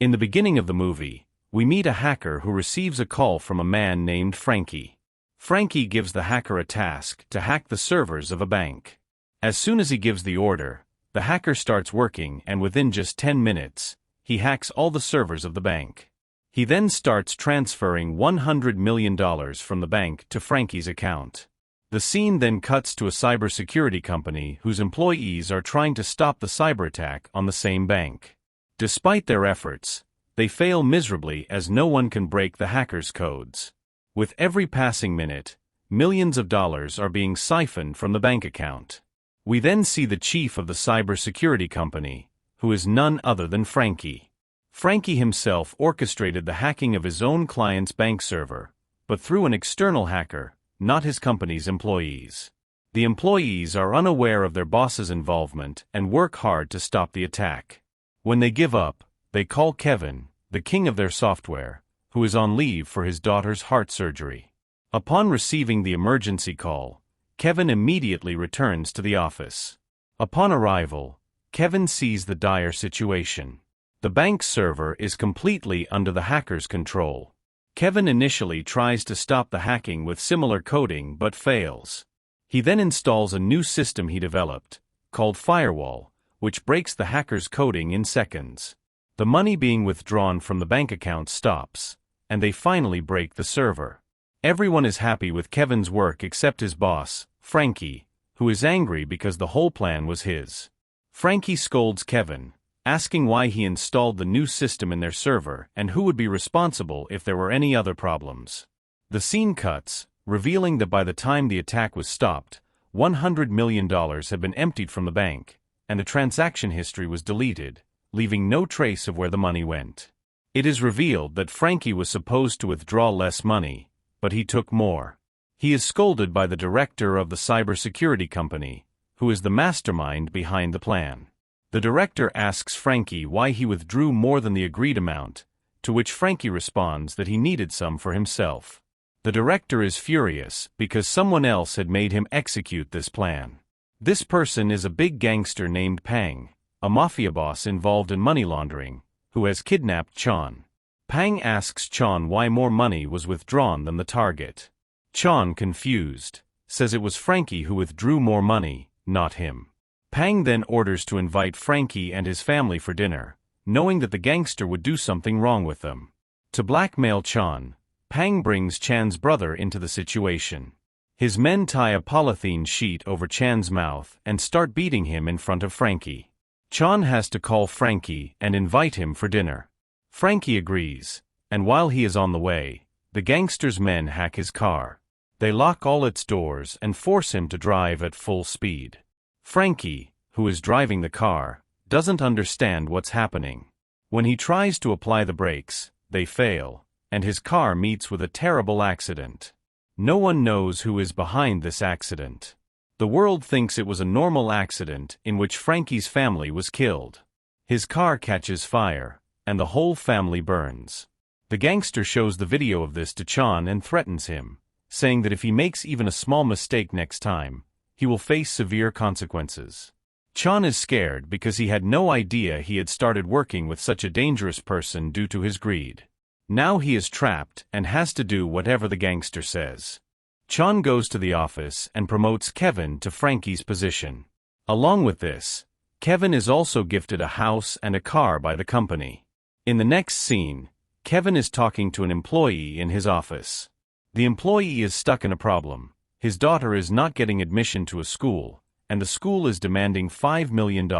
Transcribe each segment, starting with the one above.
In the beginning of the movie, we meet a hacker who receives a call from a man named Frankie. Frankie gives the hacker a task to hack the servers of a bank. As soon as he gives the order, the hacker starts working, and within just 10 minutes, he hacks all the servers of the bank. He then starts transferring $100 million from the bank to Frankie's account. The scene then cuts to a cybersecurity company whose employees are trying to stop the cyber attack on the same bank. Despite their efforts, they fail miserably as no one can break the hacker's codes. With every passing minute, millions of dollars are being siphoned from the bank account. We then see the chief of the cybersecurity company, who is none other than Frankie. Frankie himself orchestrated the hacking of his own client's bank server, but through an external hacker, not his company's employees. The employees are unaware of their boss's involvement and work hard to stop the attack. When they give up, they call Kevin, the king of their software, who is on leave for his daughter's heart surgery. Upon receiving the emergency call, Kevin immediately returns to the office. Upon arrival, Kevin sees the dire situation. The bank server is completely under the hacker's control. Kevin initially tries to stop the hacking with similar coding but fails. He then installs a new system he developed, called Firewall, which breaks the hacker's coding in seconds. The money being withdrawn from the bank account stops, and they finally break the server. Everyone is happy with Kevin's work except his boss, Frankie, who is angry because the whole plan was his. Frankie scolds Kevin, asking why he installed the new system in their server and who would be responsible if there were any other problems. The scene cuts, revealing that by the time the attack was stopped, $100 million had been emptied from the bank, and the transaction history was deleted, leaving no trace of where the money went. It is revealed that Frankie was supposed to withdraw less money, but he took more. He is scolded by the director of the cybersecurity company, who is the mastermind behind the plan. The director asks Frankie why he withdrew more than the agreed amount, to which Frankie responds that he needed some for himself. The director is furious because someone else had made him execute this plan. This person is a big gangster named Pang, a mafia boss involved in money laundering, who has kidnapped Cheang. Pang asks Cheang why more money was withdrawn than the target. Cheang, confused, says it was Frankie who withdrew more money, not him. Pang then orders to invite Frankie and his family for dinner, knowing that the gangster would do something wrong with them. To blackmail Cheang, Pang brings Chan's brother into the situation. His men tie a polythene sheet over Chan's mouth and start beating him in front of Frankie. Cheang has to call Frankie and invite him for dinner. Frankie agrees, and while he is on the way, the gangster's men hack his car. They lock all its doors and force him to drive at full speed. Frankie, who is driving the car, doesn't understand what's happening. When he tries to apply the brakes, they fail, and his car meets with a terrible accident. No one knows who is behind this accident. The world thinks it was a normal accident in which Frankie's family was killed. His car catches fire, and the whole family burns. The gangster shows the video of this to Cheang and threatens him, saying that if he makes even a small mistake next time, he will face severe consequences. Cheang is scared because he had no idea he had started working with such a dangerous person due to his greed. Now he is trapped and has to do whatever the gangster says. Cheang goes to the office and promotes Kevin to Frankie's position. Along with this, Kevin is also gifted a house and a car by the company. In the next scene, Kevin is talking to an employee in his office. The employee is stuck in a problem. His daughter is not getting admission to a school, and the school is demanding $5 million,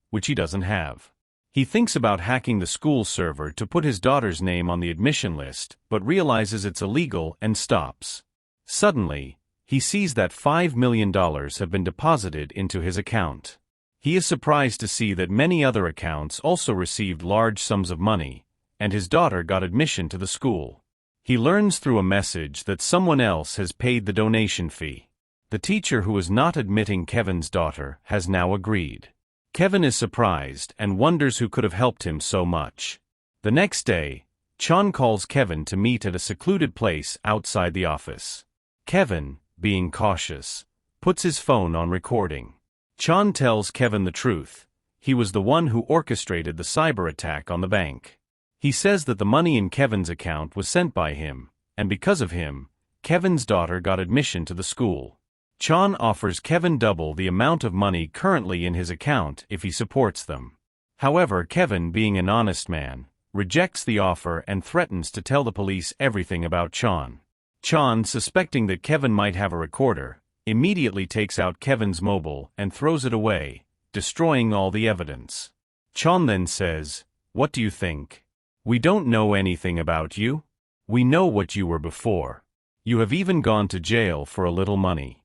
which he doesn't have. He thinks about hacking the school server to put his daughter's name on the admission list, but realizes it's illegal and stops. Suddenly, he sees that $5 million have been deposited into his account. He is surprised to see that many other accounts also received large sums of money, and his daughter got admission to the school. He learns through a message that someone else has paid the donation fee. The teacher who was not admitting Kevin's daughter has now agreed. Kevin is surprised and wonders who could have helped him so much. The next day, Cheang calls Kevin to meet at a secluded place outside the office. Kevin, being cautious, puts his phone on recording. Cheang tells Kevin the truth. He was the one who orchestrated the cyber attack on the bank. He says that the money in Kevin's account was sent by him, and because of him, Kevin's daughter got admission to the school. Cheang offers Kevin double the amount of money currently in his account if he supports them. However, Kevin, being an honest man, rejects the offer and threatens to tell the police everything about Cheang. Cheang, suspecting that Kevin might have a recorder, immediately takes out Kevin's mobile and throws it away, destroying all the evidence. Cheang then says, "What do you think? We don't know anything about you. We know what you were before. You have even gone to jail for a little money."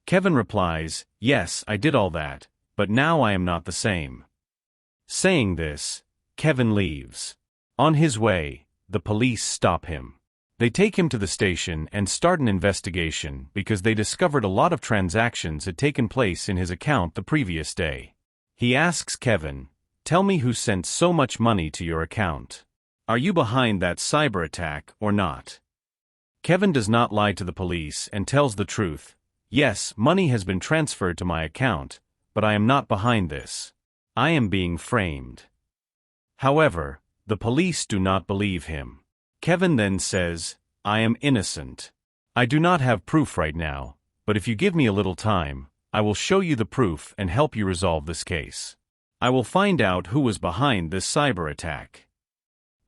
Kevin replies, "Yes, I did all that, but now I am not the same." Saying this, Kevin leaves. On his way, the police stop him. They take him to the station and start an investigation because they discovered a lot of transactions had taken place in his account the previous day. He asks Kevin, "Tell me who sent so much money to your account. Are you behind that cyber attack or not?" Kevin does not lie to the police and tells the truth. "Yes, money has been transferred to my account, but I am not behind this. I am being framed." However, the police do not believe him. Kevin then says, "I am innocent. I do not have proof right now, but if you give me a little time, I will show you the proof and help you resolve this case. I will find out who was behind this cyber attack."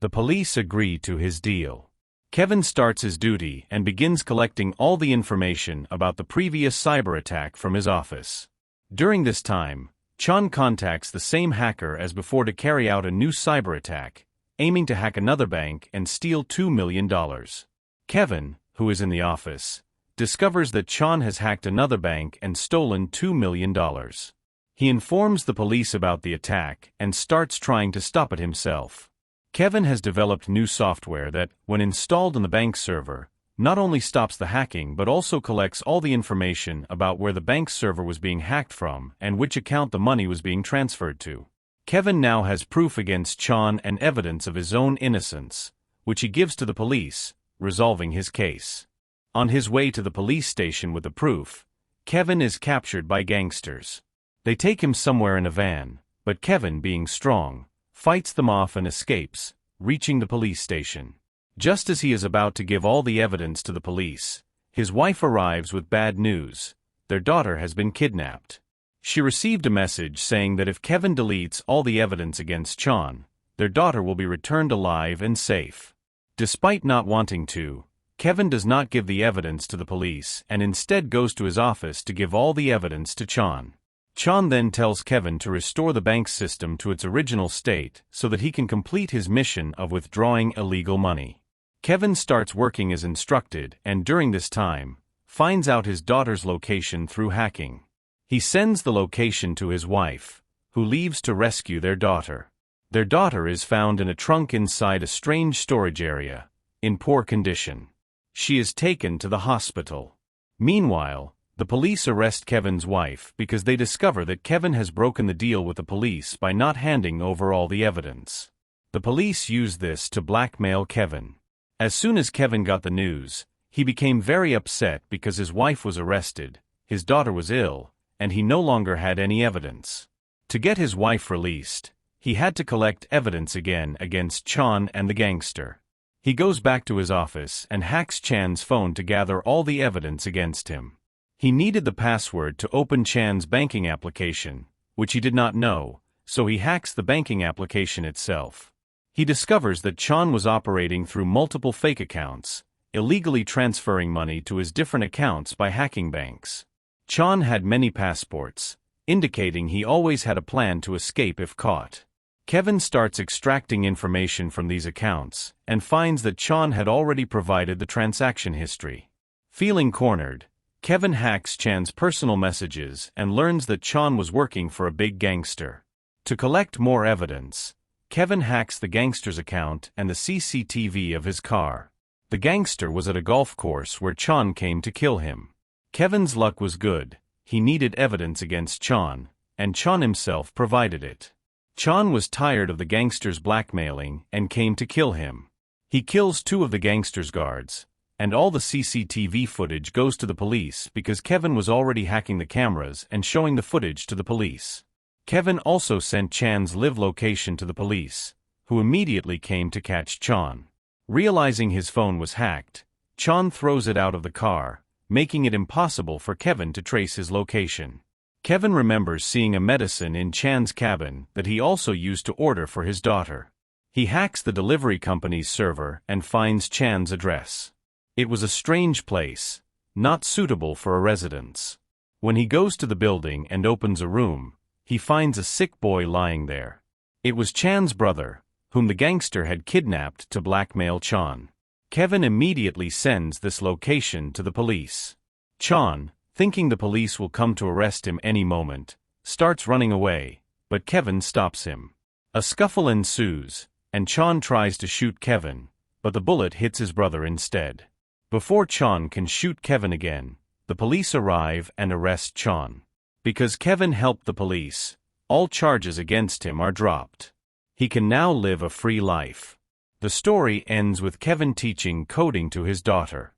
The police agree to his deal. Kevin starts his duty and begins collecting all the information about the previous cyber attack from his office. During this time, Cheang contacts the same hacker as before to carry out a new cyber attack, aiming to hack another bank and steal $2 million. Kevin, who is in the office, discovers that Cheang has hacked another bank and stolen $2 million. He informs the police about the attack and starts trying to stop it himself. Kevin has developed new software that, when installed on the bank server, not only stops the hacking but also collects all the information about where the bank server was being hacked from and which account the money was being transferred to. Kevin now has proof against Cheang and evidence of his own innocence, which he gives to the police, resolving his case. On his way to the police station with the proof, Kevin is captured by gangsters. They take him somewhere in a van, but Kevin, being strong, fights them off and escapes, reaching the police station. Just as he is about to give all the evidence to the police, his wife arrives with bad news. Their daughter has been kidnapped. She received a message saying that if Kevin deletes all the evidence against Cheang, their daughter will be returned alive and safe. Despite not wanting to, Kevin does not give the evidence to the police and instead goes to his office to give all the evidence to Cheang. Cheang then tells Kevin to restore the bank system to its original state so that he can complete his mission of withdrawing illegal money. Kevin starts working as instructed and during this time, finds out his daughter's location through hacking. He sends the location to his wife, who leaves to rescue their daughter. Their daughter is found in a trunk inside a strange storage area, in poor condition. She is taken to the hospital. Meanwhile, the police arrest Kevin's wife because they discover that Kevin has broken the deal with the police by not handing over all the evidence. The police use this to blackmail Kevin. As soon as Kevin got the news, he became very upset because his wife was arrested, his daughter was ill, and he no longer had any evidence. To get his wife released, he had to collect evidence again against Cheang and the gangster. He goes back to his office and hacks Cheang's phone to gather all the evidence against him. He needed the password to open Cheang's banking application, which he did not know, so he hacks the banking application itself. He discovers that Cheang was operating through multiple fake accounts, illegally transferring money to his different accounts by hacking banks. Cheang had many passports, indicating he always had a plan to escape if caught. Kevin starts extracting information from these accounts and finds that Cheang had already provided the transaction history. Feeling cornered, Kevin hacks Cheang's personal messages and learns that Cheang was working for a big gangster. To collect more evidence, Kevin hacks the gangster's account and the CCTV of his car. The gangster was at a golf course where Cheang came to kill him. Kevin's luck was good. He needed evidence against Cheang, and Cheang himself provided it. Cheang was tired of the gangster's blackmailing and came to kill him. He kills two of the gangster's guards, and all the CCTV footage goes to the police because Kevin was already hacking the cameras and showing the footage to the police. Kevin also sent Cheang's live location to the police, who immediately came to catch Cheang. Realizing his phone was hacked, Cheang throws it out of the car, making it impossible for Kevin to trace his location. Kevin remembers seeing a medicine in Chang's cabin that he also used to order for his daughter. He hacks the delivery company's server and finds Chang's address. It was a strange place, not suitable for a residence. When he goes to the building and opens a room, he finds a sick boy lying there. It was Chang's brother, whom the gangster had kidnapped to blackmail Cheang. Kevin immediately sends this location to the police. Cheang, thinking the police will come to arrest him any moment, starts running away, but Kevin stops him. A scuffle ensues, and Cheang tries to shoot Kevin, but the bullet hits his brother instead. Before Cheang can shoot Kevin again, the police arrive and arrest Cheang. Because Kevin helped the police, all charges against him are dropped. He can now live a free life. The story ends with Kevin teaching coding to his daughter.